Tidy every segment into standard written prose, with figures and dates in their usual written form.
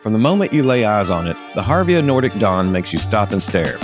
From the moment you lay eyes on it, the HARVIA Nordic Dawn makes you stop and stare.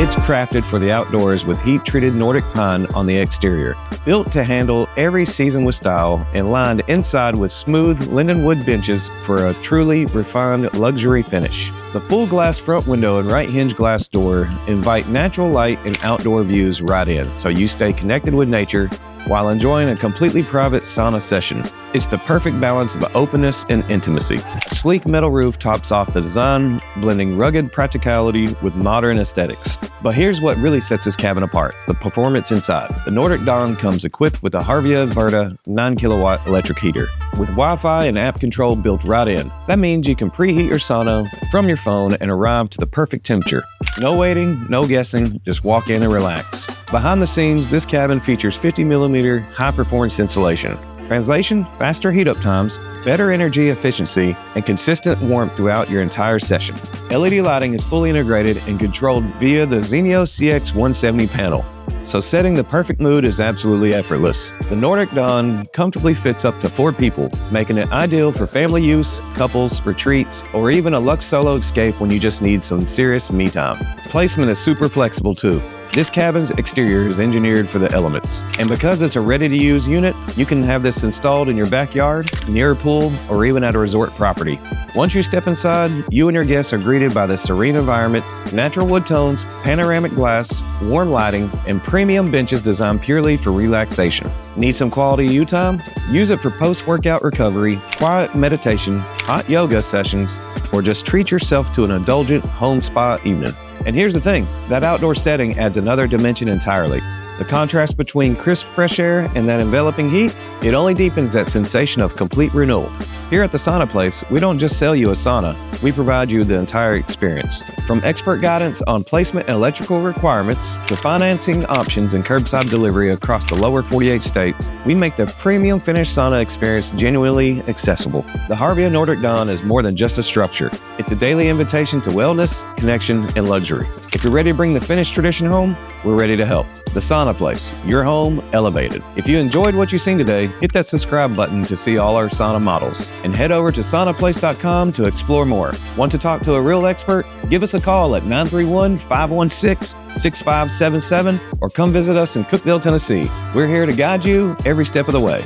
It's crafted for the outdoors with heat-treated Nordic pine on the exterior. Built to handle every season with style and lined inside with smooth Linden wood benches for a truly refined luxury finish. The full glass front window and right hinge glass door invite natural light and outdoor views right in, so you stay connected with nature while enjoying a completely private sauna session. It's the perfect balance of openness and intimacy. A sleek metal roof tops off the design, blending rugged practicality with modern aesthetics. But here's what really sets this cabin apart: the performance inside. The Nordic Dawn comes equipped with a HARVIA Verta 9 kilowatt electric heater with Wi-Fi and app control built right in. That means you can preheat your sauna from your phone and arrive to the perfect temperature. No waiting, no guessing, just walk in and relax. Behind the scenes, this cabin features 50mm high-performance insulation. Translation: faster heat-up times, better energy efficiency, and consistent warmth throughout your entire session. LED lighting is fully integrated and controlled via the Zenio CX170 panel, so setting the perfect mood is absolutely effortless. The Nordic Dawn comfortably fits up to 4 people, making it ideal for family use, couples, retreats, or even a luxe solo escape when you just need some serious me time. Placement is super flexible too. This cabin's exterior is engineered for the elements, and because it's a ready-to-use unit, you can have this installed in your backyard, near a pool, or even at a resort property. Once you step inside, you and your guests are greeted by this serene environment, natural wood tones, panoramic glass, warm lighting, and premium benches designed purely for relaxation. Need some quality you time? Use it for post-workout recovery, quiet meditation, hot yoga sessions, or just treat yourself to an indulgent home spa evening. And here's the thing, that outdoor setting adds another dimension entirely. The contrast between crisp fresh air and that enveloping heat, it only deepens that sensation of complete renewal. Here at the Sauna Place, we don't just sell you a sauna, we provide you the entire experience. From expert guidance on placement and electrical requirements to financing options and curbside delivery across the lower 48 states, we make the premium finished sauna experience genuinely accessible. The HARVIA Nordic Dawn is more than just a structure. It's a daily invitation to wellness, connection, and luxury. If you're ready to bring the finished tradition home, we're ready to help. The Sauna Place, your home elevated. If you enjoyed what you've seen today, hit that subscribe button to see all our sauna models, and head over to saunaplace.com to explore more. Want to talk to a real expert? Give us a call at 931-516-6577 or come visit us in Cookeville, Tennessee. We're here to guide you every step of the way.